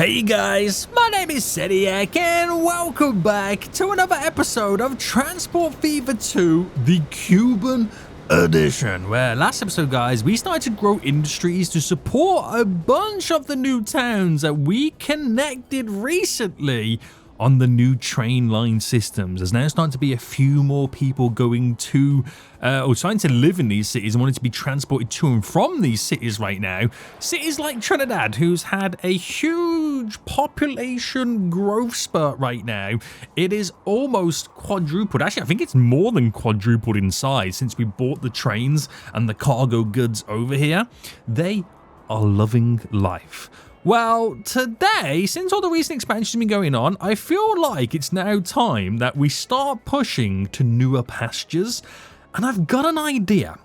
Hey guys, my name is Sediak and welcome back to another episode of Transport Fever 2, the Cuban edition, where last episode guys, we started to grow industries to support a bunch of the new towns that we connected recently on the new train line systems. There's now starting to be a few more people going to, or trying to live in these cities and wanting to be transported to and from these cities right now. Cities like Trinidad, who's had a huge population growth spurt right now. It is almost quadrupled. Actually, I think it's more than quadrupled in size since we bought the trains and the cargo goods over here. They are loving life. Well, today, since all the recent expansions have been going on, I feel like it's now time that we start pushing to newer pastures, and I've got an idea.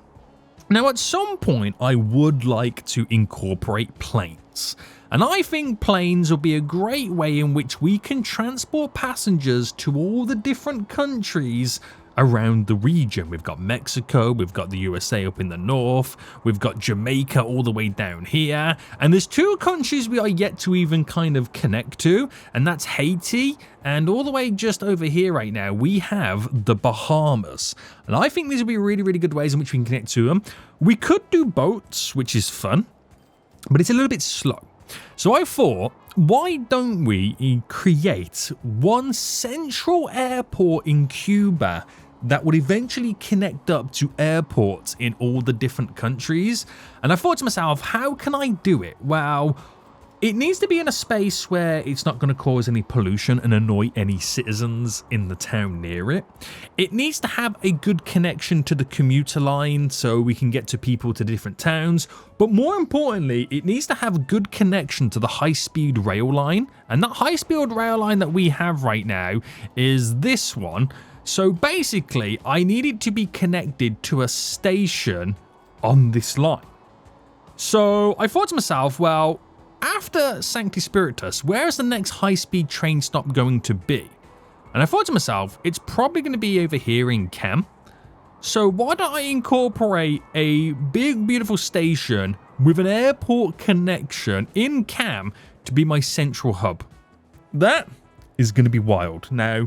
Now, at some point, I would like to incorporate planes, and I think planes will be a great way in which we can transport passengers to all the different countries around the region. We've got Mexico, we've got the USA up in the north, we've got Jamaica all the way down here, and there's two countries we are yet to even kind of connect to, and that's Haiti, and all the way just over here right now we have the Bahamas. And I think these would be really good ways in which we can connect to them. We could do boats, which is fun, but it's a little bit slow. So I thought, why don't we create one central airport in Cuba that would eventually connect up to airports in all the different countries? And I thought to myself, how can I do it? Well, it needs to be in a space where it's not going to cause any pollution and annoy any citizens in the town near it. It needs to have a good connection to the commuter line so we can get to people to different towns. But more importantly, it needs to have a good connection to the high-speed rail line. And that high-speed rail line that we have right now is this one. So basically, I need it to be connected to a station on this line. So I thought to myself, well, after Sancti Spiritus, where is the next high-speed train stop going to be? And I thought to myself, it's probably going to be over here in Cam. So why don't I incorporate a big, beautiful station with an airport connection in Cam to be my central hub? That is going to be wild. Now,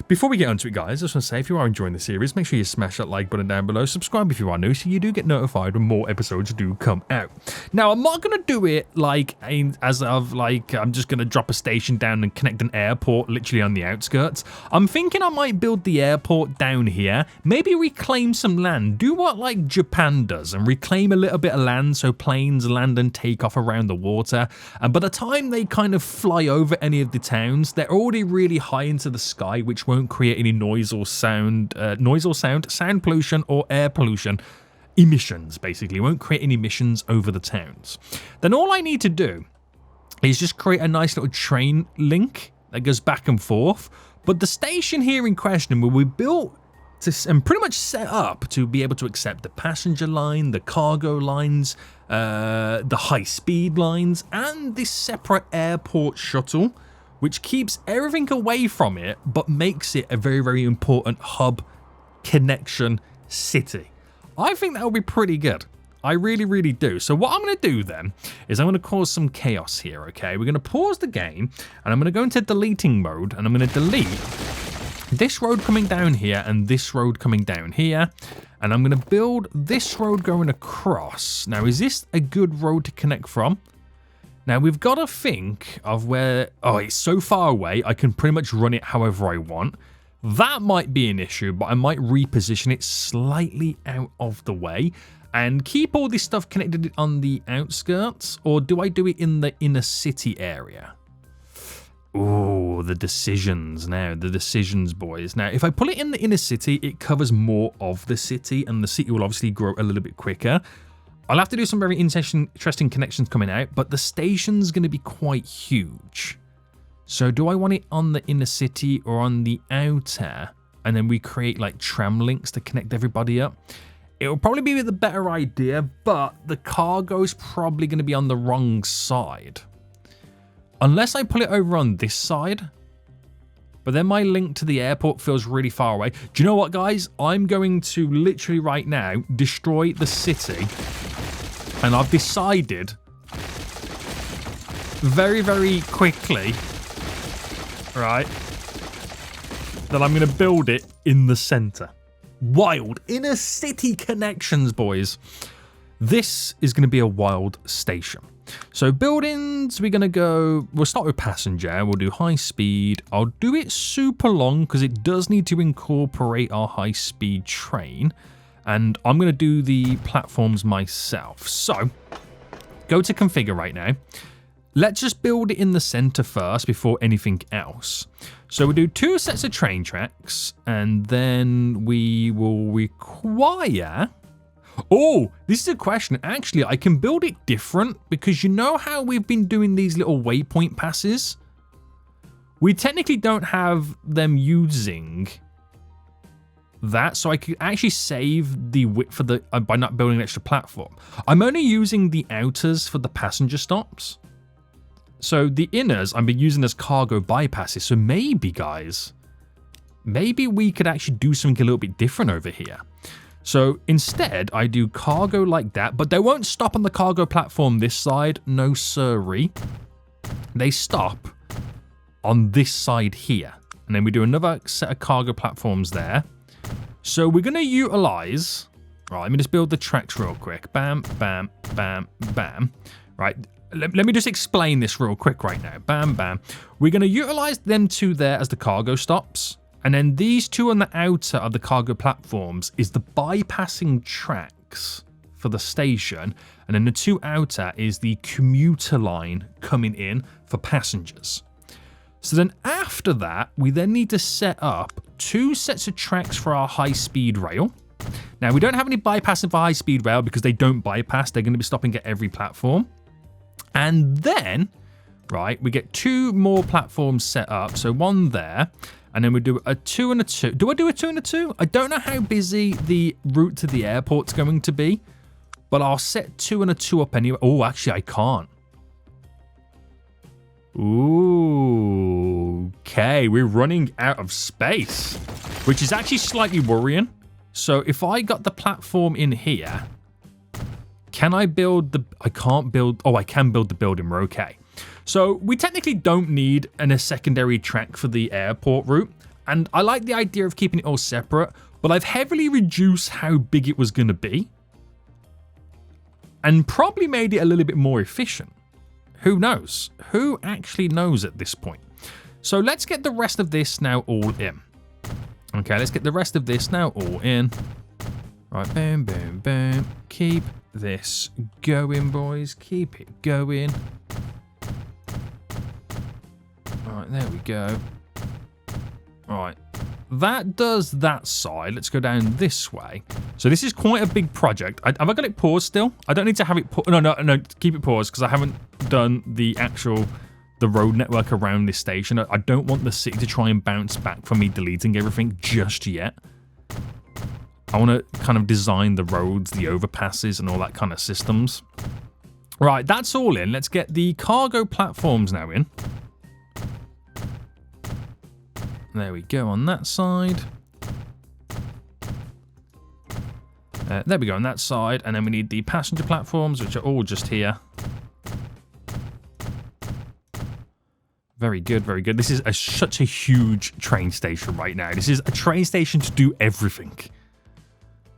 before we get onto it, guys, I just want to say, if you are enjoying the series, make sure you smash that like button down below, subscribe if you are new, so you do get notified when more episodes do come out. Now, I'm not going to do it like as of like I'm just going to drop a station down and connect an airport literally on the outskirts. I'm thinking I might build the airport down here, maybe reclaim some land, do what like Japan does and reclaim a little bit of land so planes land and take off around the water, and by the time they kind of fly over any of the towns, they're already really high into the sky, which won't create any noise or sound pollution or air pollution. Emissions, basically. It won't create any emissions over the towns. Then all I need to do is just create a nice little train link that goes back and forth. But the station here in question will be built and pretty much set up to be able to accept the passenger line, the cargo lines, the high-speed lines, and this separate airport shuttle, which keeps everything away from it, but makes it a very important hub connection city. I think that would be pretty good. I really do. So what I'm going to do then is I'm going to cause some chaos here, okay? We're going to pause the game, and I'm going to go into deleting mode, and I'm going to delete this road coming down here and this road coming down here, and I'm going to build this road going across. Now, is this a good road to connect from? Now, we've got to think of where... Oh, it's so far away, I can pretty much run it however I want. That might be an issue, but I might reposition it slightly out of the way and keep all this stuff connected on the outskirts, or do I do it in the inner city area? Oh, the decisions now. The decisions, boys. Now, if I put it in the inner city, it covers more of the city, and the city will obviously grow a little bit quicker. I'll have to do some very interesting connections coming out, but the station's going to be quite huge. So do I want it on the inner city or on the outer? And then we create like tram links to connect everybody up. It will probably be the better idea, but the cargo's probably going to be on the wrong side. Unless I pull it over on this side. But then my link to the airport feels really far away. Do you know what, guys? I'm going to literally right now destroy the city. And I've decided very, very quickly, right, that I'm going to build it in the center. Wild. Inner city connections, boys. This is going to be a wild station. So buildings, we're going to go, we'll start with passenger. We'll do high speed. I'll do it super long because it does need to incorporate our high speed train. And I'm going to do the platforms myself. So go to configure right now. Let's just build it in the center first before anything else. So we'll do 2 sets of train tracks, and then we will require... Oh, this is a question. Actually, I can build it different because you know how we've been doing these little waypoint passes? We technically don't have them using that, so I could actually save the width for the by not building an extra platform. I'm only using the outers for the passenger stops. So the inners I've been using as cargo bypasses. So maybe, guys, maybe we could actually do something a little bit different over here. So instead, I do cargo like that, but they won't stop on the cargo platform this side. No sirree. They stop on this side here. And then we do another set of cargo platforms there. So we're going to utilize... Right, let me just build the tracks real quick. Bam, bam, bam, bam. Right, let me just explain this real quick right now. Bam, bam. We're going to utilize them 2 there as the cargo stops. And then these 2 on the outer of the cargo platforms is the bypassing tracks for the station. And then the 2 outer is the commuter line coming in for passengers. So then after that, we then need to set up 2 sets of tracks for our high-speed rail. Now, we don't have any bypassing for high-speed rail because they don't bypass. They're going to be stopping at every platform. And then, right, we get 2 more platforms set up. So 1 there. And then we do a 2 and a 2. Do I do a 2 and a 2? I don't know how busy the route to the airport's going to be, but I'll set 2 and a 2 up anyway. Oh, actually, I can't. Ooh, okay. We're running out of space, which is actually slightly worrying. So if I got the platform in here, can I build the... I can't build... Oh, I can build the building. We're okay. So we technically don't need a secondary track for the airport route. And I like the idea of keeping it all separate, but I've heavily reduced how big it was going to be. And probably made it a little bit more efficient. Who knows? Who actually knows at this point? So let's get the rest of this now all in. Okay, let's get the rest of this now all in. Right, boom, boom, boom. Keep this going, boys. Keep it going. Right, there we go. Right, that does that side. Let's go down this way. So this is quite a big project. Have I got it paused still? I don't need to have it paused. No, keep it paused because I haven't done the road network around this station. I don't want the city to try and bounce back from me deleting everything just yet. I want to kind of design the roads, the overpasses, and all that kind of systems. Right, that's all in. Let's get the cargo platforms now in. There we go on that side. There we go on that side. And then we need the passenger platforms, which are all just here. Very good, very good. This is such a huge train station right now. This is a train station to do everything.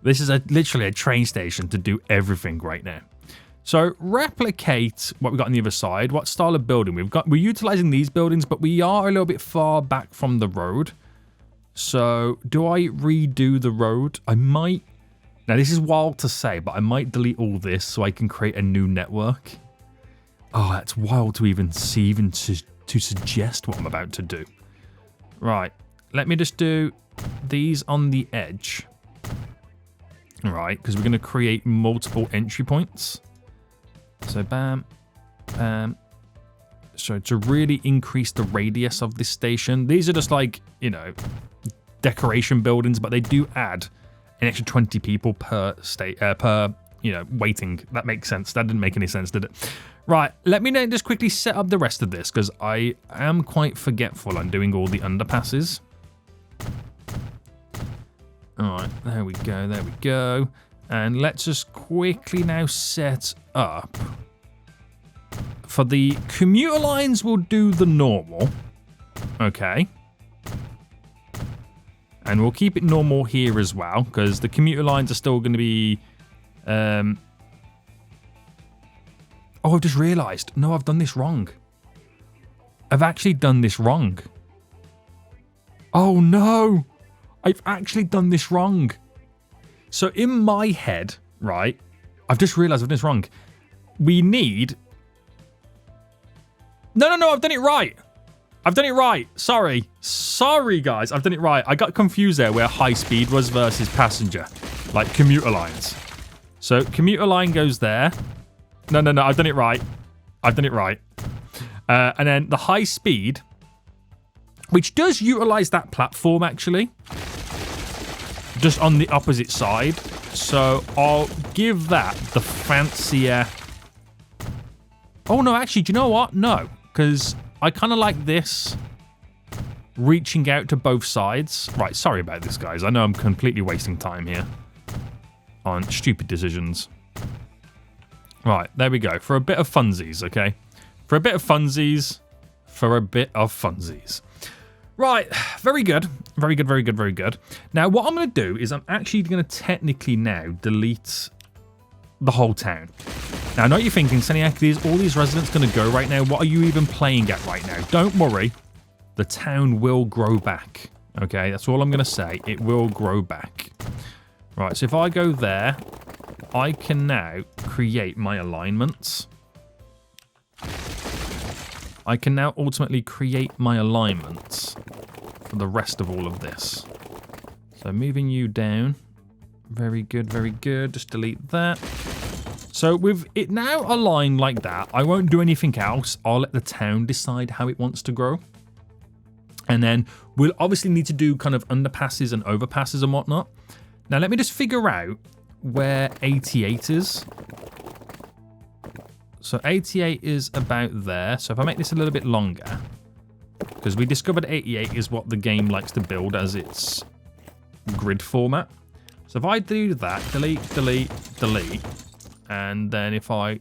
This is literally a train station to do everything right now. So replicate what we've got on the other side. What style of building we're utilizing these buildings, but we are a little bit far back from the road. So do I redo the road? I might. Now this is wild to say, but I might delete all this so I can create a new network. Oh, that's wild to even see, to suggest what I'm about to do. Right, let me just do these on the edge. All right, because we're going to create multiple entry points. So bam, bam. So to really increase the radius of this station, these are just like, you know, decoration buildings, but they do add an extra 20 people per waiting. That makes sense. That didn't make any sense, did it? Right, let me now just quickly set up the rest of this because I am quite forgetful on doing all the underpasses. All right, there we go, there we go. And let's just quickly now set up for the commuter lines, we'll do the normal. Okay. And we'll keep it normal here as well, because the commuter lines are still going to be... Oh, I've just realised. No, I've done this wrong. I've actually done this wrong. Oh, no. I've actually done this wrong. So in my head, right, I've just realised I've done this wrong. We need... No, I've done it right. I've done it right. Sorry, guys. I've done it right. I got confused there where high speed was versus passenger, like commuter lines. So commuter line goes there. No. I've done it right. I've done it right. And then the high speed, which does utilize that platform actually, just on the opposite side. So I'll give that the fancier. Oh no, actually, do you know what? No, because I kind of like this reaching out to both sides. Right, sorry about this, guys. I know I'm completely wasting time here on stupid decisions. Right, there we go. For a bit of funsies, okay? For a bit of funsies. For a bit of funsies. Right, very good. Very good. Now, what I'm going to do is I'm actually going to technically now delete the whole town. Now, I know what you're thinking, Seniac, is all these residents going to go right now? What are you even playing at right now? Don't worry. The town will grow back. Okay, that's all I'm going to say. It will grow back. Right, so if I go there, I can now create my alignments. I can now ultimately create my alignments for the rest of all of this. So moving you down. Very good. Just delete that. So with it now aligned like that, I won't do anything else. I'll let the town decide how it wants to grow. And then we'll obviously need to do kind of underpasses and overpasses and whatnot. Now let me just figure out where 88 is. So 88 is about there. So if I make this a little bit longer, because we discovered 88 is what the game likes to build as its grid format. So if I do that, delete, and then if I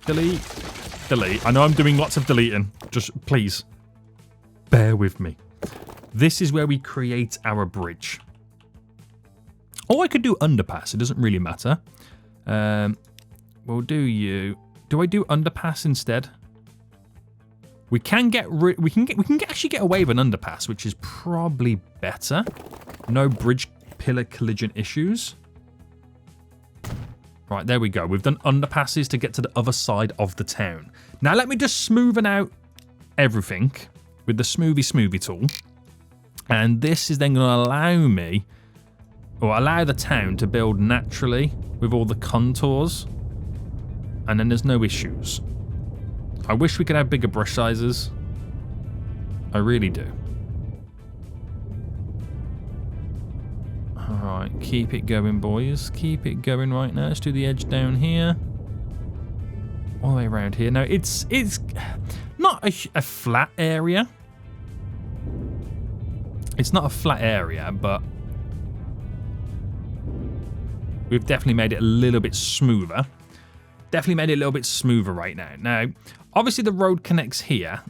delete, I know I'm doing lots of deleting, just please bear with me. This is where we create our bridge. Or I could do underpass, it doesn't really matter. We'll do you. Do I do underpass instead? We can actually get away with an underpass, which is probably better. No bridge pillar collision issues. Right, there we go. We've done underpasses to get to the other side of the town. Now let me just smoothen out everything with the smoothie tool. And this is then going to allow me, or allow the town to build naturally with all the contours. And then there's no issues. I wish we could have bigger brush sizes. I really do. Alright, keep it going, boys. Keep it going right now. Let's do the edge down here. All the way around here. Now, it's not a flat area. It's not a flat area, but we've definitely made it a little bit smoother. Definitely made it a little bit smoother right now. Now, obviously the road connects here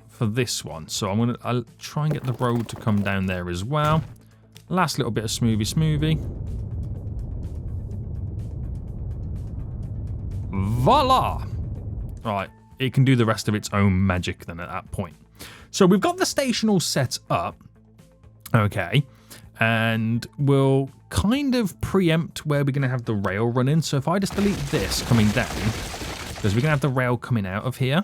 for this one. So I'll try and get the road to come down there as well. Last little bit of smoothie. Voila! Right, it can do the rest of its own magic then at that point. So we've got the station all set up. Okay. And we'll kind of preempt where we're going to have the rail running. So if I just delete this coming down, because we're going to have the rail coming out of here.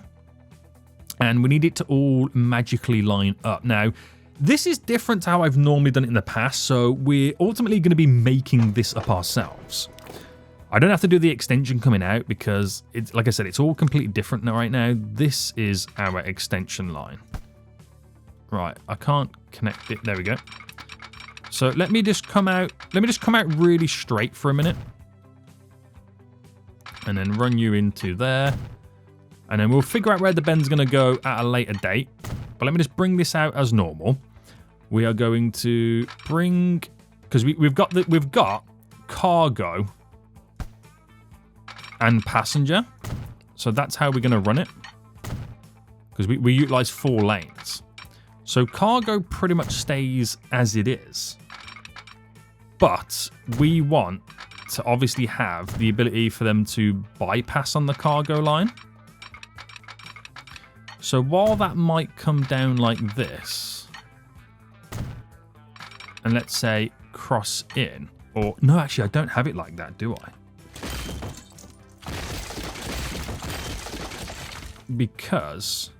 And we need it to all magically line up. Now, this is different to how I've normally done it in the past. So we're ultimately going to be making this up ourselves. I don't have to do the extension coming out because, it's like I said, it's all completely different now right now. This is our extension line. Right, I can't connect it. There we go. So let me just come out really straight for a minute. And then run you into there. And then we'll figure out where the bend's going to go at a later date. But let me just bring this out as normal. We are going to bring, because we've got cargo and passenger. So that's how we're going to run it. because we utilize 4 lanes. So cargo pretty much stays as it is. But we want to obviously have the ability for them to bypass on the cargo line. So while that might come down like this, and let's say cross in, or no, actually I don't have it like that, do I? Because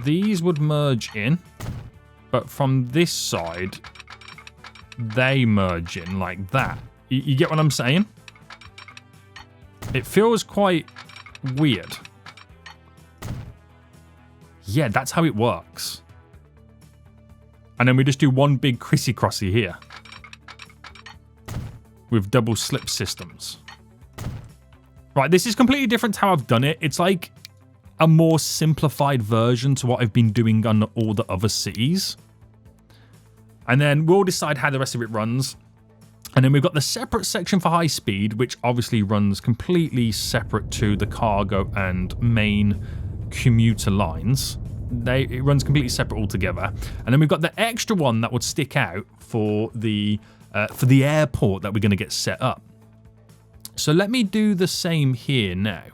these would merge in, but from this side, they merge in like that. You get what I'm saying? It feels quite weird. Yeah, that's how it works. And then we just do one big crissy-crossy here. With double slip systems. Right, this is completely different to how I've done it. It's like a more simplified version to what I've been doing on all the other cities. And then we'll decide how the rest of it runs. And then we've got the separate section for high speed, which obviously runs completely separate to the cargo and main commuter lines. It runs completely separate altogether. And then we've got the extra one that would stick out for the airport that we're going to get set up. So let me do the same here now.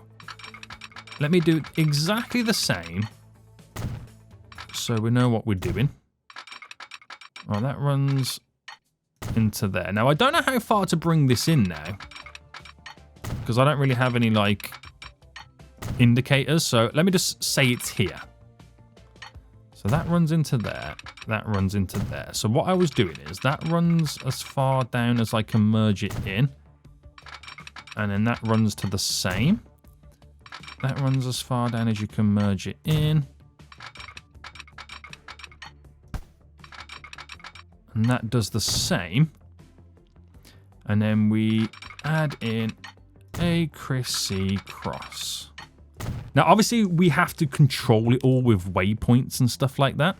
Let me do exactly the same, so we know what we're doing. Right, that runs into there. Now, I don't know how far to bring this in now, because I don't really have any, like, indicators. So let me just say it's here. So that runs into there. That runs into there. So what I was doing is that runs as far down as I can merge it in. And then that runs to the same. That runs as far down as you can merge it in. And that does the same. And then we add in a crissy cross. Now, obviously, we have to control it all with waypoints and stuff like that.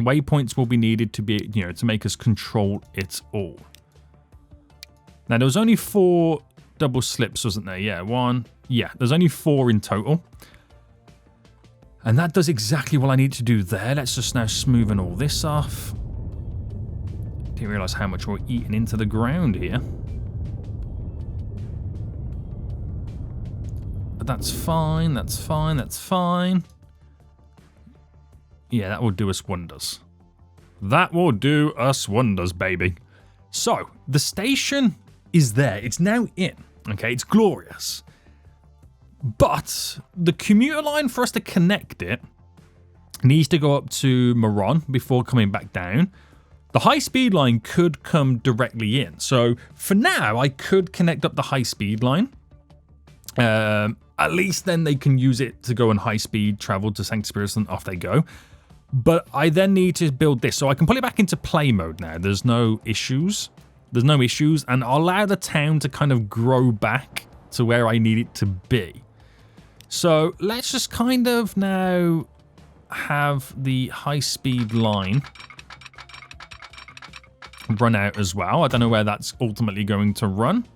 Waypoints will be needed to be, to make us control it all. Now, there was only 4 double slips, wasn't there? Yeah, 1. Yeah, there's only 4 in total. And that does exactly what I need to do there. Let's just now smoothen all this off. Didn't realize how much we're eating into the ground here. But that's fine, that's fine, that's fine. Yeah, that will do us wonders. That will do us wonders, baby. So, the station is there. It's now in. Okay, it's glorious. But the commuter line, for us to connect it, needs to go up to Moron before coming back down. The high-speed line could come directly in. So, for now, I could connect up the high-speed line. At least then they can use it to go on high-speed travel to St. Spiritus and off they go. But I then need to build this. So I can put it back into play mode now. There's no issues. There's no issues. And I'll allow the town to kind of grow back to where I need it to be. So let's just kind of now have the high-speed line run out as well. I don't know where that's ultimately going to run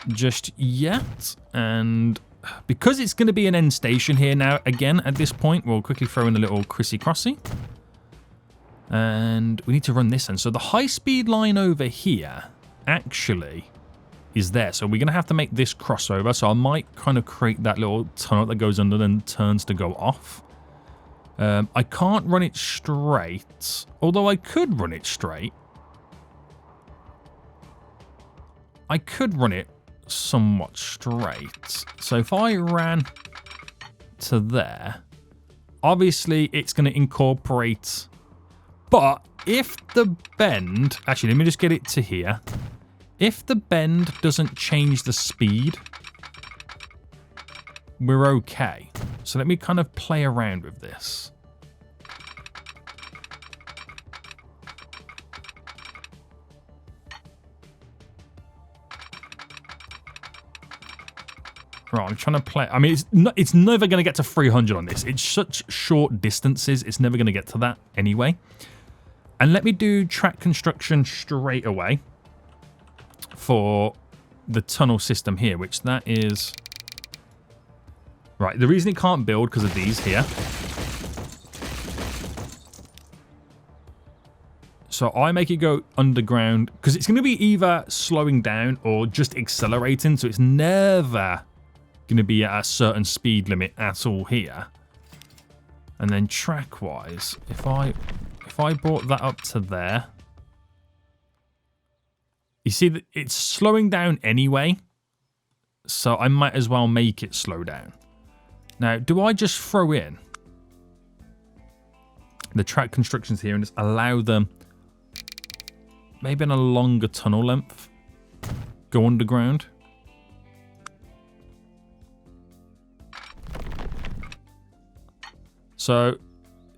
just yet. And because it's going to be an end station here now, again, at this point, we'll quickly throw in a little crissy-crossy. And we need to run this in. So the high-speed line over here actually is there. So we're going to have to make this crossover. So I might kind of create that little tunnel that goes under and turns to go off. I can't run it straight, although I could run it straight. I could run it somewhat straight. So if I ran to there, obviously it's going to incorporate, but if the bend, actually let me just get it to here. If the bend doesn't change the speed, we're okay. So let me kind of play around with this. Right, I'm trying to play. I mean, it's never going to get to 300 on this. It's such short distances. It's never going to get to that anyway. And let me do track construction straight away. for the tunnel system here, which that is... Right, the reason it can't build because of these here. So I make it go underground because it's going to be either slowing down or just accelerating. So it's never going to be at a certain speed limit at all here. And then track-wise, if I brought that up to there, you see that it's slowing down anyway. So I might as well make it slow down. Now, do I just throw in the track constructions here and just allow them maybe on a longer tunnel length, go underground? So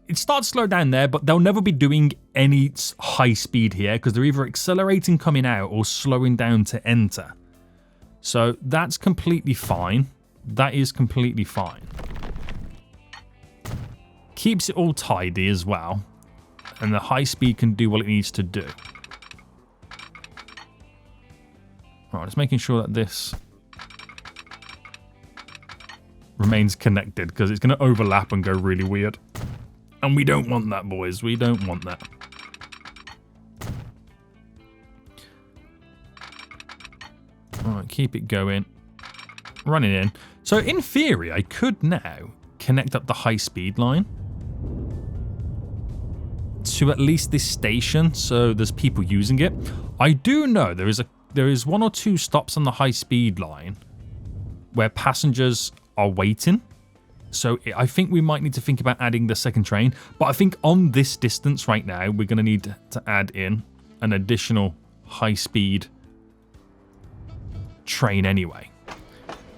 it starts slow down there, but they'll never be doing any high speed here because they're either accelerating coming out or slowing down to enter. So that's completely fine. That is completely fine. Keeps it all tidy as well. And the high speed can do what it needs to do. Right, just making sure that this remains connected because it's going to overlap and go really weird. And we don't want that, boys. We don't want that. Alright, keep it going. Running in. So in theory, I could now connect up the high-speed line to at least this station, so there's people using it. I do know there is one or two stops on the high-speed line where passengers are waiting. So I think we might need to think about adding the second train. But I think on this distance right now, we're going to need to add in an additional high-speed train anyway.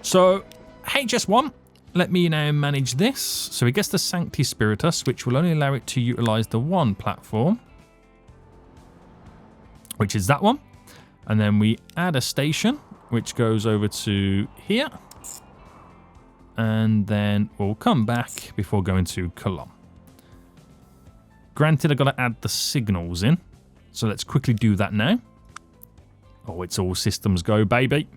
So HS1, let me now manage this. So it gets the Sancti Spiritus, which will only allow it to utilize the one platform, which is that one. And then we add a station, which goes over to here. And then we'll come back before going to Cologne. Granted, I've got to add the signals in. So let's quickly do that now. Oh, it's all systems go, baby.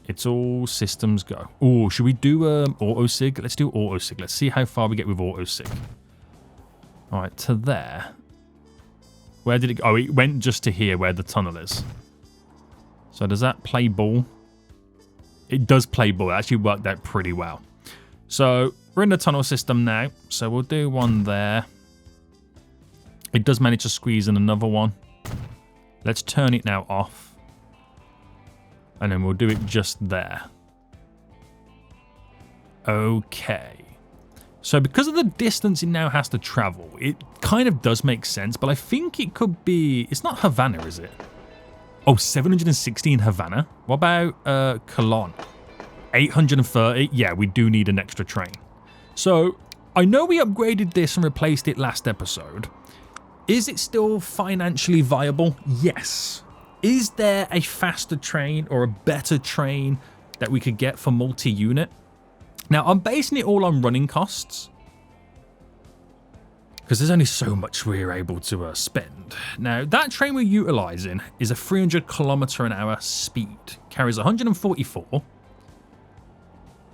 It's all systems go. Oh, should we do auto-sig? Let's do auto-sig. Let's see how far we get with auto-sig. All right, to there. Where did it go? Oh, it went just to here where the tunnel is. So does that play ball? It does play ball. It actually worked out pretty well. So we're in the tunnel system now. So we'll do one there. It does manage to squeeze in another one. Let's turn it now off. And then we'll do it just there. Okay. So because of the distance it now has to travel, it kind of does make sense. But I think it could be... It's not Havana, is it? Oh, 716 Havana. What about Cologne? 830. Yeah, we do need an extra train. So I know we upgraded this and replaced it last episode. Is it still financially viable? Yes. Is there a faster train or a better train that we could get for multi-unit? Now, I'm basing it all on running costs, because there's only so much we're able to spend. Now, that train we're utilising is a 300 km/h speed. Carries 144.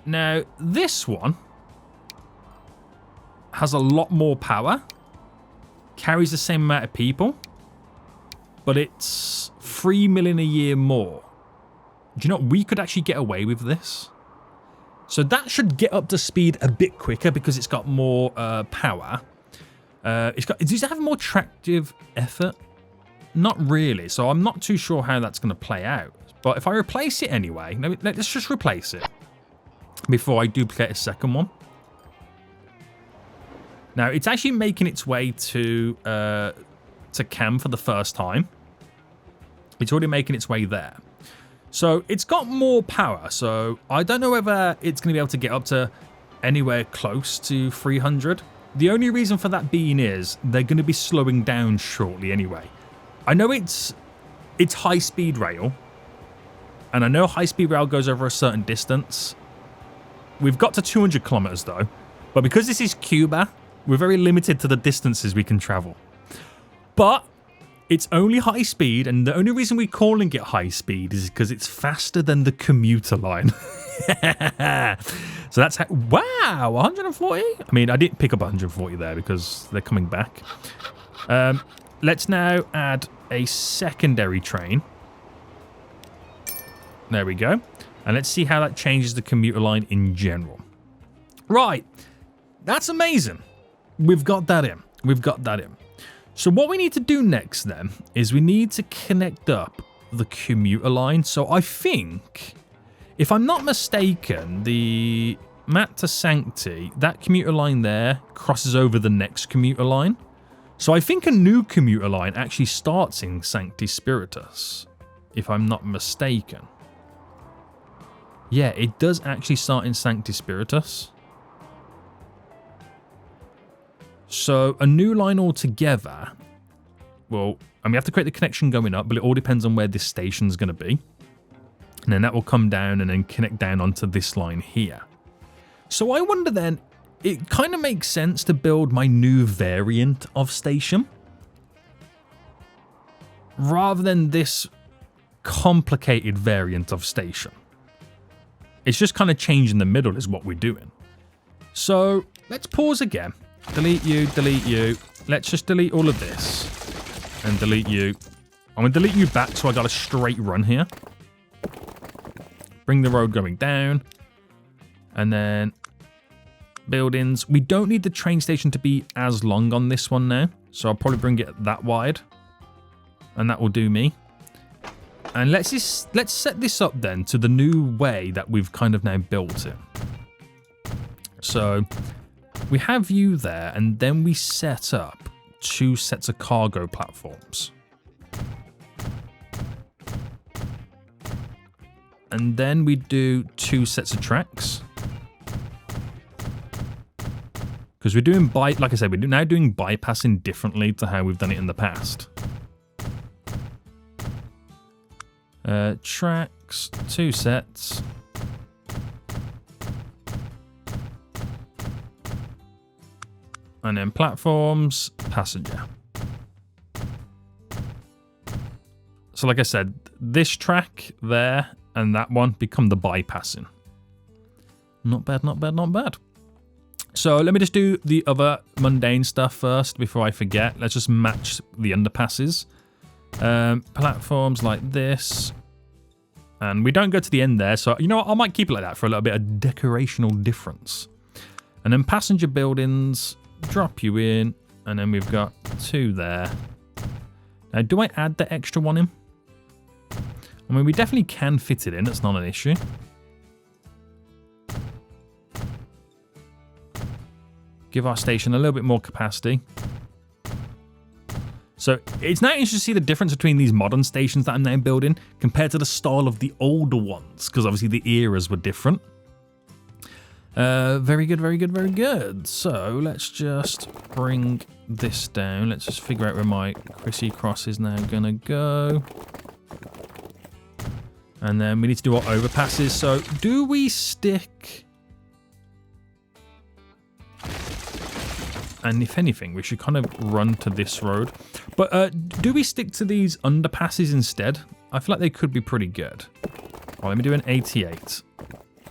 Now, this one has a lot more power. Carries the same amount of people. But it's 3 million a year more. Do you know what? We could actually get away with this. So that should get up to speed a bit quicker because it's got more power. Does it have more tractive effort? Not really. So I'm not too sure how that's going to play out. But if I replace it anyway, let's just replace it before I duplicate a second one. Now it's actually making its way to Cam for the first time. It's already making its way there. So it's got more power. So I don't know whether it's going to be able to get up to anywhere close to 300. The only reason for that being is they're going to be slowing down shortly anyway. I know it's high-speed rail. And I know high-speed rail goes over a certain distance. We've got to 200 kilometers though. But because this is Cuba, we're very limited to the distances we can travel. But It's only high speed, and the only reason we're calling it high speed is because it's faster than the commuter line. So that's how, wow, 140? I mean, I didn't pick up 140 there because they're coming back. Let's now add a secondary train. There we go. And let's see how that changes the commuter line in general. Right. That's amazing. We've got that in. We've got that in. So what we need to do next then is we need to connect up the commuter line. So I think, if I'm not mistaken, the Mat to Sancti, that commuter line there crosses over the next commuter line. So I think a new commuter line actually starts in Sancti Spiritus, if I'm not mistaken. Yeah, it does actually start in Sancti Spiritus. So a new line altogether, well, and we have to create the connection going up, but it all depends on where this station's going to be. And then that will come down and then connect down onto this line here. So I wonder then, it kind of makes sense to build my new variant of station rather than this complicated variant of station. It's just kind of changing the middle is what we're doing. So let's pause again. Delete you, delete you. Let's just delete all of this and delete you. I'm going to delete you back so I got a straight run here. Bring the road going down. And then buildings. We don't need the train station to be as long on this one now. So I'll probably bring it that wide. And that will do me. And let's set this up then to the new way that we've kind of now built it. So we have you there, and then we set up 2 sets of cargo platforms. And then we do 2 sets of tracks. Because we're doing, like I said, we're now doing bypassing differently to how we've done it in the past. Tracks, 2 sets. And then platforms, passenger. So like I said, this track there and that one become the bypassing. Not bad, not bad, not bad. So let me just do the other mundane stuff first before I forget. Let's just match the underpasses. Platforms like this. And we don't go to the end there. So, you know what? I might keep it like that for a little bit of decorational difference. And then passenger buildings, drop you in. And then we've got 2 there. Now, do I add the extra one in? I mean, we definitely can fit it in. It's not an issue. Give our station a little bit more capacity. So it's now interesting to see the difference between these modern stations that I'm now building compared to the style of the older ones, because obviously the eras were different. Very good, very good, very good. So let's just bring this down. Let's just figure out where my Chrissy Cross is now going to go. And then we need to do our overpasses. So do we stick... And if anything, we should kind of run to this road. But do we stick to these underpasses instead? I feel like they could be pretty good. Well, let me do an 88.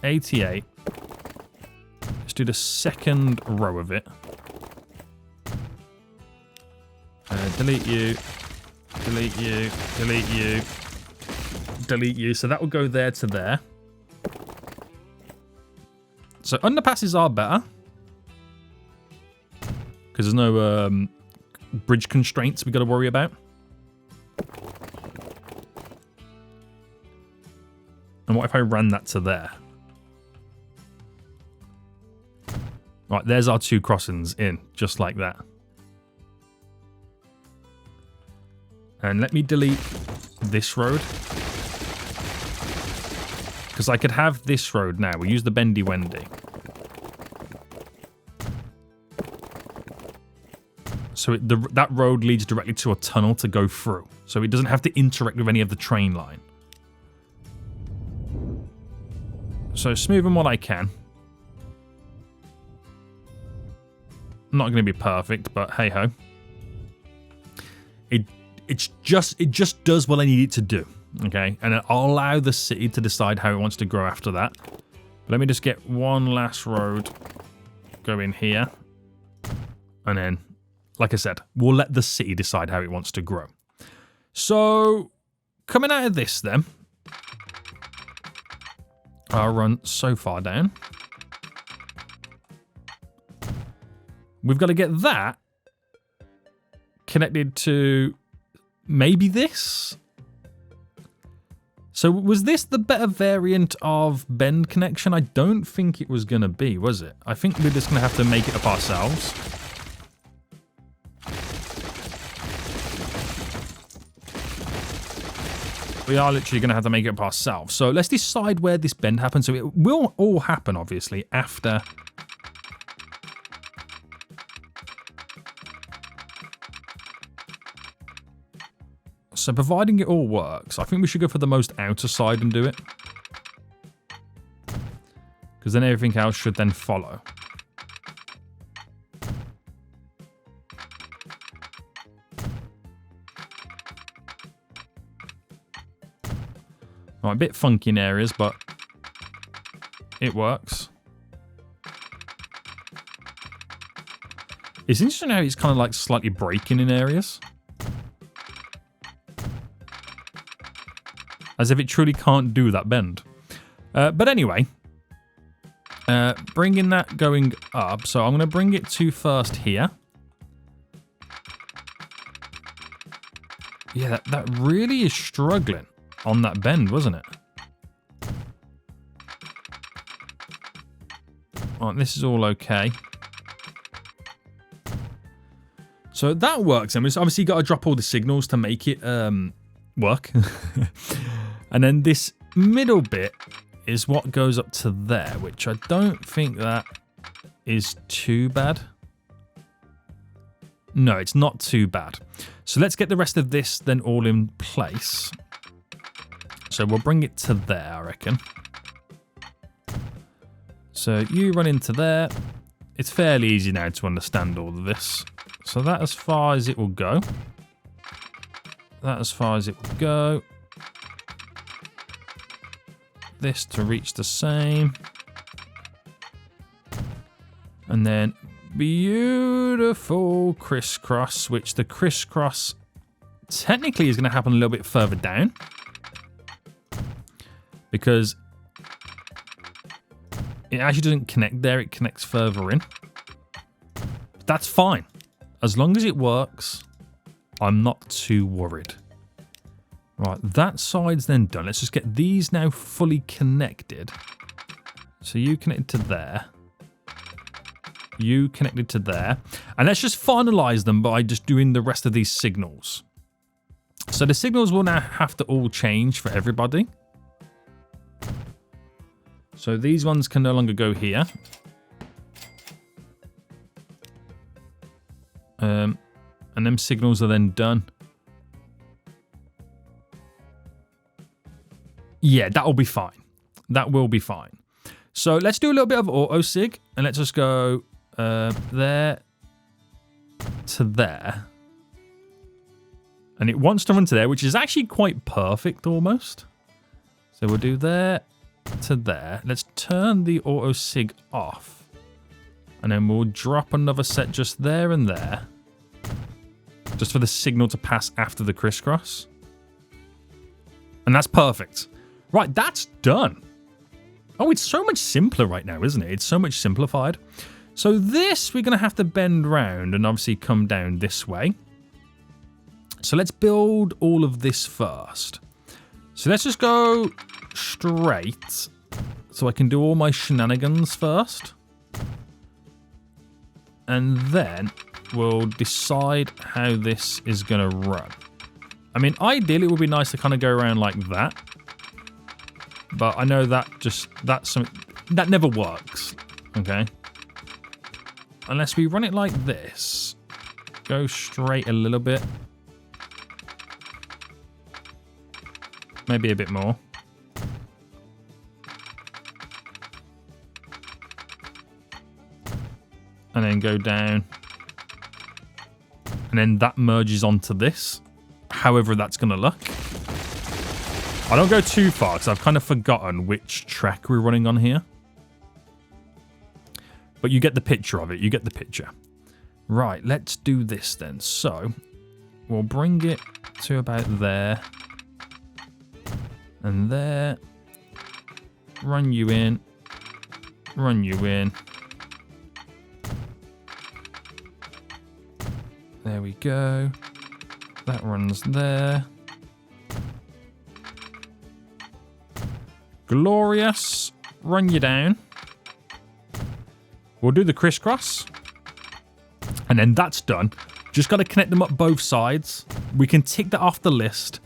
88. Let's do the second row of it. Delete you. Delete you. Delete you. Delete you. So that will go there to there. So underpasses are better. Because there's no bridge constraints we got to worry about. And what if I ran that to there? Right, there's our 2 crossings in, just like that. And let me delete this road. Because I could have this road now. We use the Bendy Wendy. So that road leads directly to a tunnel to go through. So it doesn't have to interact with any of the train line. So smoothing what I can. Not going to be perfect, but hey-ho. it just does what I need it to do. Okay, and I'll allow the city to decide how it wants to grow after that. Let me just get one last road going here. And then, like I said, we'll let the city decide how it wants to grow. So, coming out of this then, I'll run so far down. We've got to get that connected to maybe this. So was this the better variant of bend connection? I don't think it was going to be, was it? I think we're just going to have to make it up ourselves. We are literally going to have to make it up ourselves. So let's decide where this bend happens. So it will all happen, obviously, after... So providing it all works, I think we should go for the most outer side and do it. Because then everything else should then follow. Right, a bit funky in areas, but it works. It's interesting how it's kind of like slightly breaking in areas. As if it truly can't do that bend. But anyway, bringing that going up. So I'm going to bring it to first here. Yeah, that really is struggling on that bend, wasn't it? Right, this is all okay. So that works. I mean, it's obviously got to drop all the signals to make it work. And then this middle bit is what goes up to there, which I don't think that is too bad. No, it's not too bad. So let's get the rest of this then all in place. So we'll bring it to there, I reckon. So you run into there. It's fairly easy now to understand all of this. So that as far as it will go. That as far as it will go. This to reach the same. And then beautiful crisscross, which the crisscross technically is going to happen a little bit further down. Because it actually doesn't connect there, it connects further in. That's fine. As long as it works, I'm not too worried. Right, that side's then done. Let's just get these now fully connected. So you connected to there. You connected to there. And let's just finalize them by just doing the rest of these signals. So the signals will now have to all change for everybody. So these ones can no longer go here. And them signals are then done. Yeah, that'll be fine. That will be fine. So let's do a little bit of auto sig, and let's just go there to there. And it wants to run to there, which is actually quite perfect almost. So we'll do there to there. Let's turn the auto sig off. And then we'll drop another set just there and there. Just for the signal to pass after the crisscross. And that's perfect. Right, that's done. Oh, it's so much simpler right now, isn't it? It's so much simplified. So this, we're going to have to bend round and obviously come down this way. So let's build all of this first. So let's just go straight so I can do all my shenanigans first. And then we'll decide how this is going to run. I mean, ideally, it would be nice to kind of go around like that. But I know that that never works, okay? Unless we run it like this. Go straight a little bit. Maybe a bit more. And then go down. And then that merges onto this. however that's going to look. I don't go too far because I've kind of forgotten which track we're running on here. But you get the picture of it. You get the picture. Right, let's do this then. So, we'll bring it to about there. And there. Run you in. Run you in. There we go. That runs there. Glorious. Run you down. We'll do the crisscross. And then that's done. Just got to connect them up both sides. We can tick that off the list.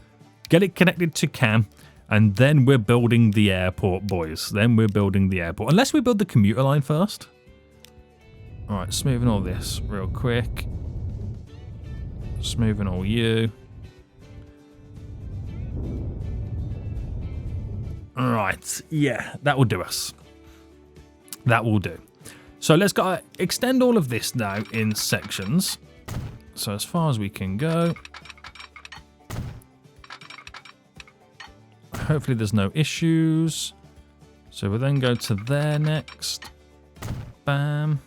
Get it connected to cam. And then we're building the airport, boys. Then we're building the airport. Unless we build the commuter line first. Alright, smoothing all this real quick. Smoothing all you. Alright, yeah, that will do us. That will do. So let's go extend all of this now in sections. So as far as we can go. Hopefully there's no issues. So we'll then go to there next. Bam.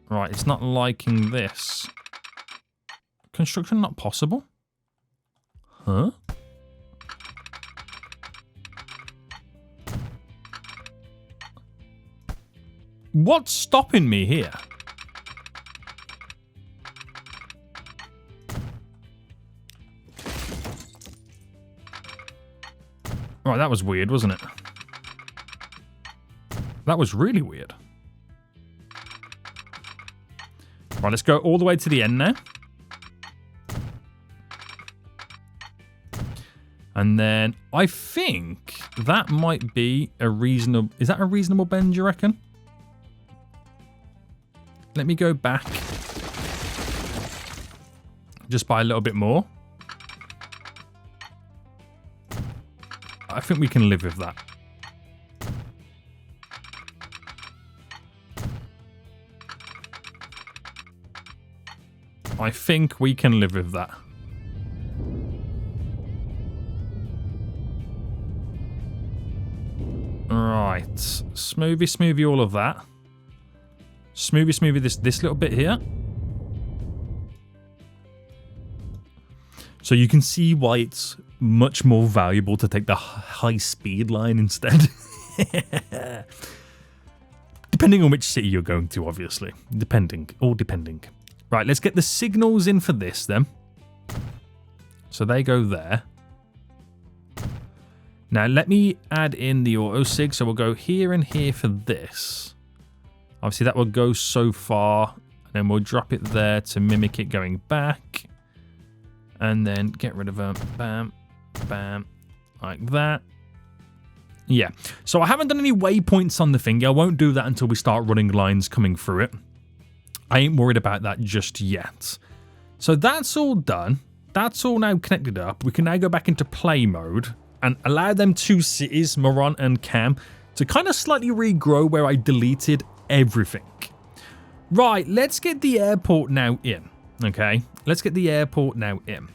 Right, it's not liking this. Construction not possible? Huh? What's stopping me here? Right, that was weird, wasn't it? That was really weird. Right, let's go all the way to the end now. And then I think that might be a reasonable... Is that a reasonable bend, you reckon? Let me go back. Just by a little bit more. I think we can live with that. I think we can live with that. Right. Smoothie, smoothie all of that. Smoothie, smoothie this little bit here. So you can see why it's much more valuable to take the high-speed line instead. Depending on which city you're going to, obviously. All depending. Right, let's get the signals in for this then. So they go there. Now let me add in the auto sig. So we'll go here and here for this. Obviously that will go so far. And then we'll drop it there to mimic it going back. And then get rid of them. Bam, bam, like that. Yeah. So I haven't done any waypoints on the thing. I won't do that until we start running lines coming through it. I ain't worried about that just yet. So that's all done. That's all now connected up. We can now go back into play mode and allow them two cities, Moron and Cam, to kind of slightly regrow where I deleted everything. Right, let's get the airport now in. Okay, let's get the airport now in.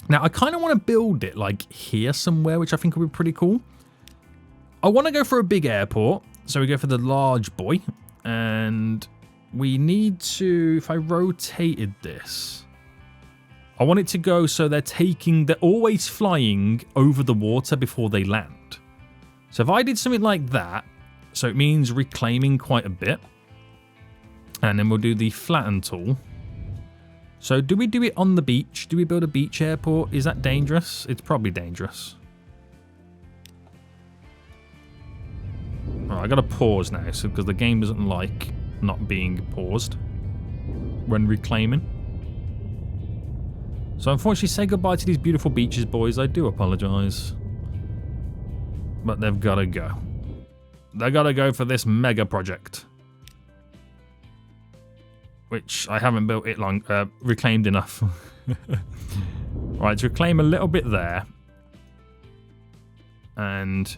Now, I kind of want to build it like here somewhere, which I think would be pretty cool. I want to go for a big airport. So we go for the large boy. And we need to, if I rotated this, I want it to go so they're always flying over the water before they land. So if I did something like that, so it means reclaiming quite a bit. And then we'll do the flatten tool. So do we do it on the beach? Do we build a beach airport? Is that dangerous? It's probably dangerous. Alright, I gotta pause now, so because the game doesn't like not being paused when reclaiming. So unfortunately, say goodbye to these beautiful beaches, boys. I do apologise. But they've gotta go. They gotta go for this mega project. Which I haven't built it reclaimed enough. Right, let's reclaim a little bit there. And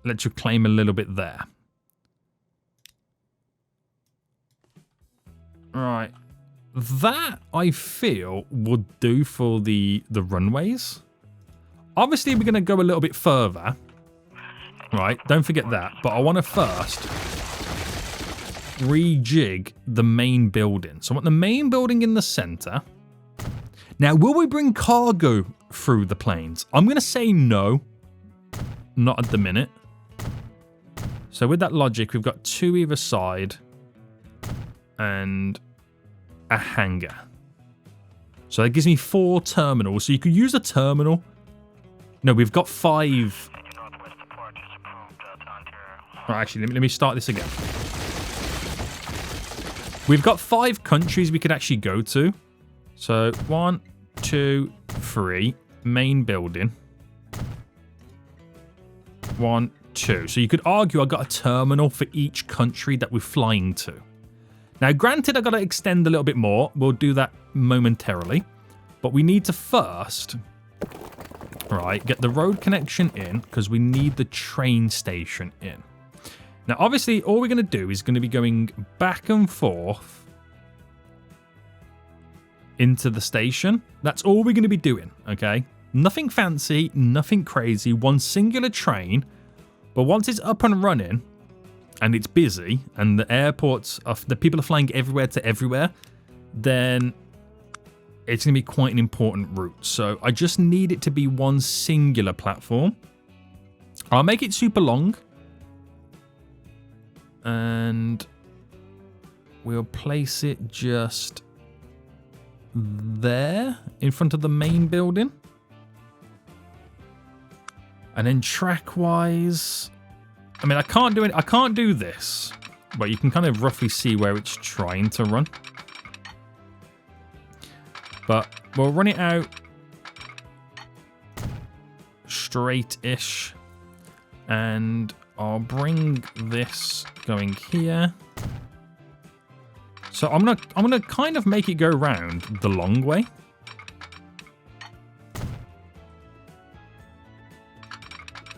let's reclaim a little bit there. Right. That, I feel, would do for the runways. Obviously, we're going to go a little bit further. Right, don't forget that. But I want to first rejig the main building. So I want the main building in the center. Now, will we bring cargo through the planes? I'm going to say no. Not at the minute. So with that logic, we've got 2 either side and a hangar. So that gives me 4 terminals. So you could use a terminal. No, we've got 5. Right, actually, let me start this again. We've got 5 countries we could actually go to. So 1, 2, 3, main building. 1, 2. So you could argue I got a terminal for each country that we're flying to. Now, granted, I got to extend a little bit more. We'll do that momentarily. But we need to first, right, get the road connection in because we need the train station in. Now, obviously, all we're going to do is going to be going back and forth into the station. That's all we're going to be doing, okay? Nothing fancy, nothing crazy, one singular train. But once it's up and running and it's busy and the airports, the people are flying everywhere to everywhere, then it's going to be quite an important route. So I just need it to be one singular platform. I'll make it super long. And we'll place it just there in front of the main building. And then track-wise, I mean, I can't do it. I can't do this, but you can kind of roughly see where it's trying to run. But we'll run it out straight-ish, and I'll bring this going here. So I'm gonna kind of make it go round the long way.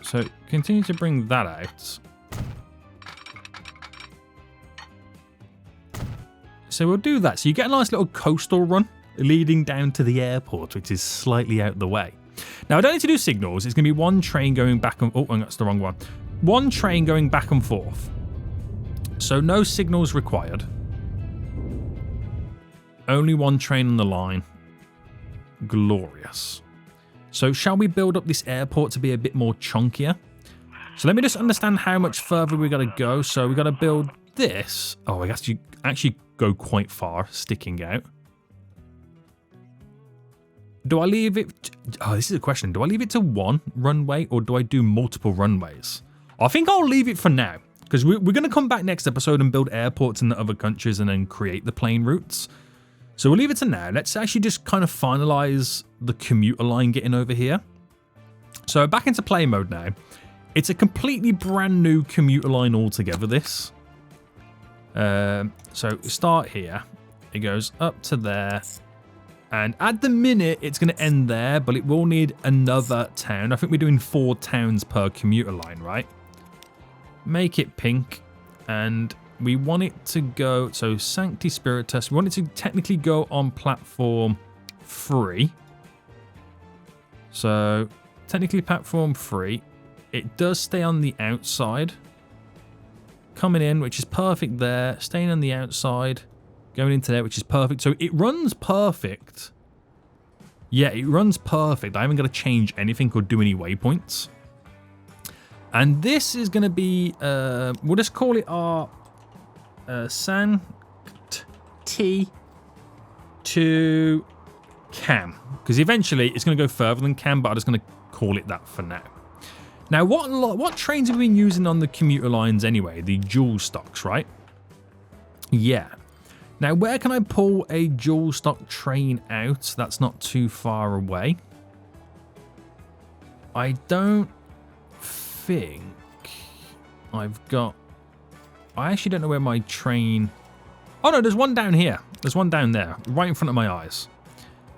So continue to bring that out. So we'll do that. So you get a nice little coastal run leading down to the airport, which is slightly out the way. Now, I don't need to do signals. It's going to be one train going back and... Oh, that's the wrong one. One train going back and forth. So no signals required. Only one train on the line. Glorious. So shall we build up this airport to be a bit more chunkier? So let me just understand how much further we got to go. So we got to build this. Oh, I guess you actually go quite far, sticking out. Do I leave it... Oh, this is a question. Do I leave it to one runway or do I do multiple runways? I think I'll leave it for now because we're going to come back next episode and build airports in the other countries and then create the plane routes. So we'll leave it to now. Let's actually just kind of finalize the commuter line getting over here. So back into play mode now. It's a completely brand new commuter line altogether, this. So start here. It goes up to there. And at the minute, it's going to end there, but it will need another town. I think we're doing 4 towns per commuter line, right? Make it pink. And we want it to go... So, Sancti Spiritus. We want it to technically go on platform 3. So, technically platform 3. It does stay on the outside. Coming in, which is perfect there. Staying on the outside. Going into there, which is perfect. So it runs perfect. Yeah, it runs perfect. I haven't got to change anything or do any waypoints. And this is going to be, we'll just call it our Sancti to Cam. Because eventually it's going to go further than Cam, but I'm just going to call it that for now. Now, what trains have we been using on the commuter lines anyway? The dual stocks, right? Yeah. Now, where can I pull a dual stock train out that's not too far away? I don't think I've got... I actually don't know where my train... Oh, no, there's one down here. There's one down there, right in front of my eyes.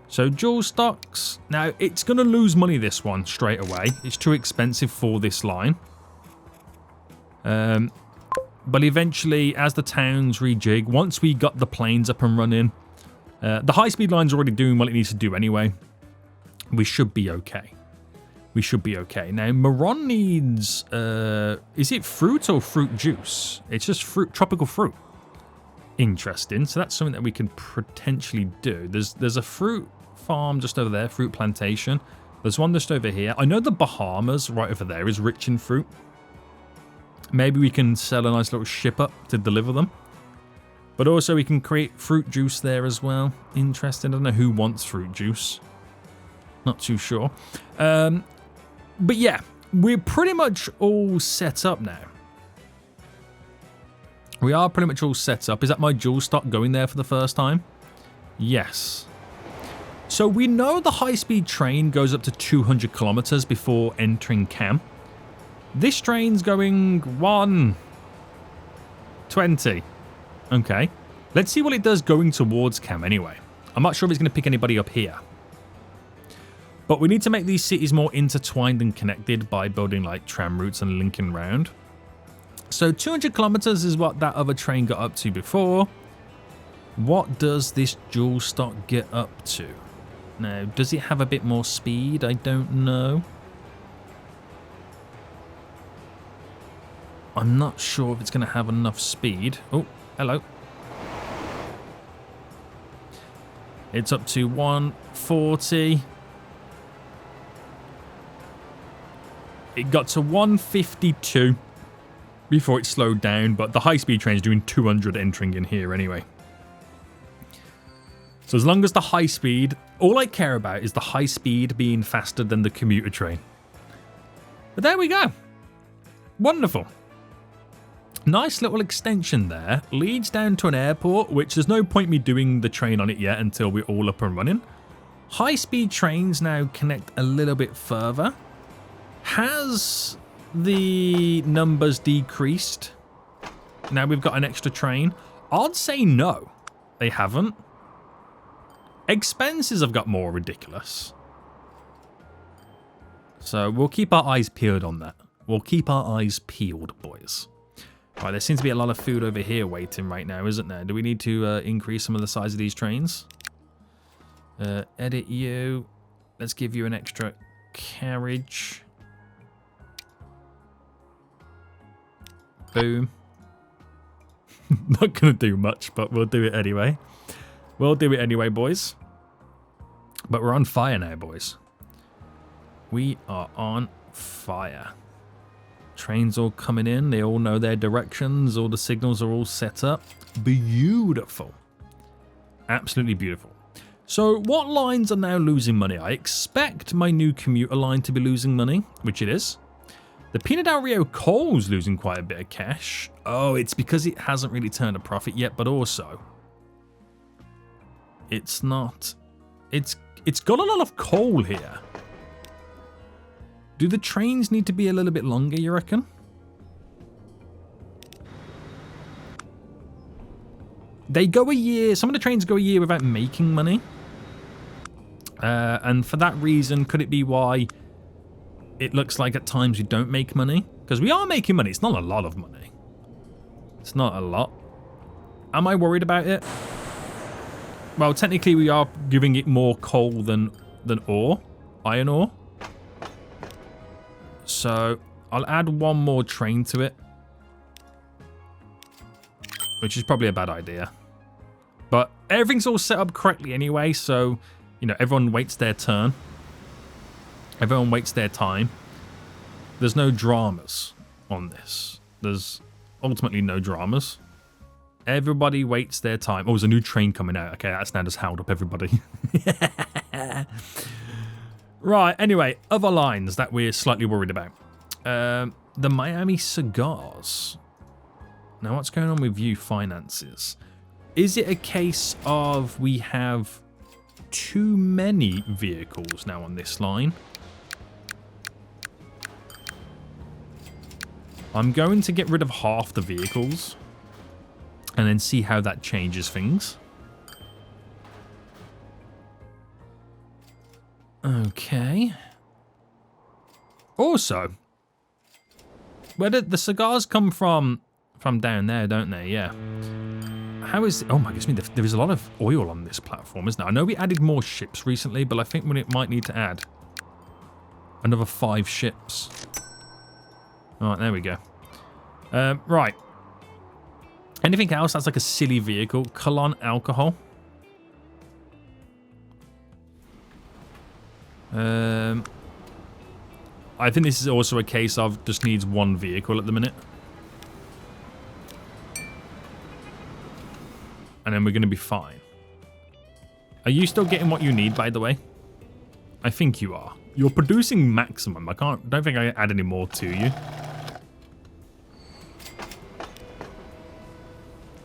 So, dual stocks. Now, it's going to lose money, this one, straight away. It's too expensive for this line. But eventually, as the towns rejig, once we got the planes up and running, the high-speed line's already doing what it needs to do anyway. We should be okay. We should be okay. Now, Moron needs... is it fruit or fruit juice? It's just fruit, tropical fruit. Interesting. So that's something that we can potentially do. There's a fruit farm just over there, fruit plantation. There's one just over here. I know the Bahamas right over there is rich in fruit. Maybe we can sell a nice little ship up to deliver them. But also we can create fruit juice there as well. Interesting. I don't know who wants fruit juice. Not too sure. But yeah, we're pretty much all set up now. We are pretty much all set up. Is that my jewel stock going there for the first time? Yes. So we know the high-speed train goes up to 200 kilometers before entering Cam. This train's going 120. Okay. Let's see what it does going towards Cam anyway. I'm not sure if it's going to pick anybody up here. But we need to make these cities more intertwined and connected by building like tram routes and linking round. So 200 kilometers is what that other train got up to before. What does this jewel stock get up to? Now, does it have a bit more speed? I don't know. I'm not sure if it's going to have enough speed. Oh, hello. It's up to 140. It got to 152 before it slowed down, but the high-speed train's doing 200 entering in here anyway. So as long as the high speed, all I care about is the high speed being faster than the commuter train. But there we go. Wonderful. Nice little extension there. Leads down to an airport, which there's no point me doing the train on it yet until we're all up and running. High speed trains now connect a little bit further. Has the numbers decreased? Now we've got an extra train. I'd say no, they haven't. Expenses have got more ridiculous. So we'll keep our eyes peeled on that. We'll keep our eyes peeled, boys. Right, there seems to be a lot of food over here waiting right now, isn't there? Do we need to increase some of the size of these trains? Edit you. Let's give you an extra carriage. Boom. Not going to do much, but we'll do it anyway. We'll do it anyway, boys. But we're on fire now, boys. We are on fire. Trains all coming in. They all know their directions. All the signals are all set up. Beautiful. Absolutely beautiful. So what lines are now losing money? I expect my new commuter line to be losing money, which it is. The Pina del Rio coal's losing quite a bit of cash. Oh, it's because it hasn't really turned a profit yet, but also it's not. It's got a lot of coal here. Do the trains need to be a little bit longer, you reckon? They go a year. Some of the trains go a year without making money. And for that reason, could it be why it looks like at times we don't make money? Because we are making money. It's not a lot of money. It's not a lot. Am I worried about it? Well, technically we are giving it more coal than ore. Iron ore. So I'll add one more train to it. Which is probably a bad idea. But everything's all set up correctly anyway, so, you know, everyone waits their turn. Everyone waits their time. There's no dramas on this. There's ultimately no dramas. Everybody waits their time. Oh, there's a new train coming out. Okay, that's now just held up everybody. Right, anyway, other lines that we're slightly worried about. The Miami cigars. Now, what's going on with you finances? Is it a case of we have too many vehicles now on this line? I'm going to get rid of half the vehicles and then see how that changes things. Okay. Also, where did the cigars come from from down there, don't they? Yeah. How is... Oh my goodness, there is a lot of oil on this platform, isn't there? I know we added more ships recently, but I think we might need to add another 5 ships. All right, there we go. Right. Anything else that's like a silly vehicle? Colon alcohol. I think this is also a case of just needs 1 vehicle at the minute. And then we're going to be fine. Are you still getting what you need, by the way? I think you are. You're producing maximum. Don't think I can add any more to you.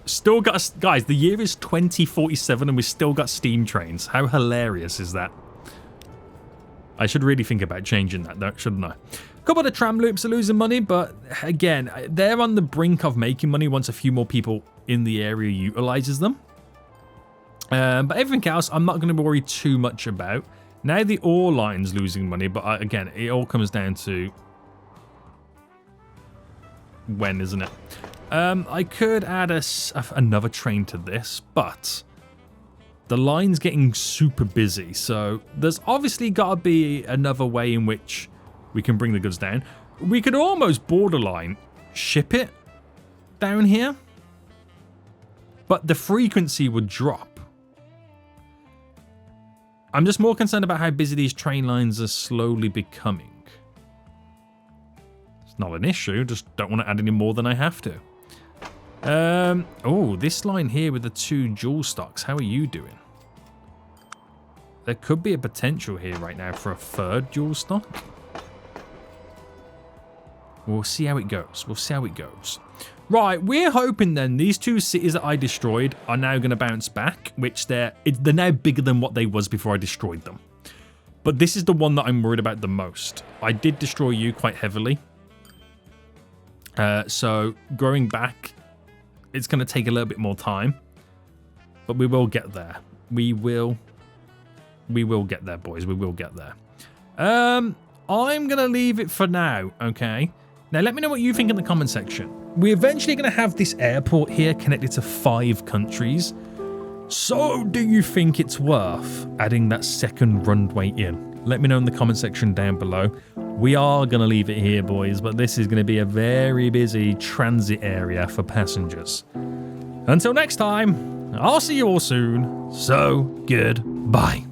Still got... Guys, the year is 2047 and we've still got steam trains. How hilarious is that? I should really think about changing that, shouldn't I? A couple of the tram loops are losing money, but again, they're on the brink of making money once a few more people in the area utilizes them. But everything else, I'm not going to worry too much about. Now the ore line's losing money, but again, it all comes down to when, isn't it? I could add another train to this, but the line's getting super busy, so there's obviously got to be another way in which we can bring the goods down. We could almost borderline ship it down here, but the frequency would drop. I'm just more concerned about how busy these train lines are slowly becoming. It's not an issue, just don't want to add any more than I have to. Oh, this line here with the 2 jewel stocks, how are you doing? There could be a potential here right now for a 3rd jewel stock. We'll see how it goes. We'll see how it goes. Right, we're hoping then these 2 cities that I destroyed are now going to bounce back, which they're now bigger than what they was before I destroyed them. But this is the one that I'm worried about the most. I did destroy you quite heavily. So growing back, it's going to take a little bit more time, but we will get there. We will get there, boys. We will get there. I'm going to leave it for now, okay? Now, let me know what you think in the comment section. We're eventually going to have this airport here connected to 5 countries. So, do you think it's worth adding that 2nd runway in? Let me know in the comment section down below. We are going to leave it here, boys, but this is going to be a very busy transit area for passengers. Until next time, I'll see you all soon. So, goodbye.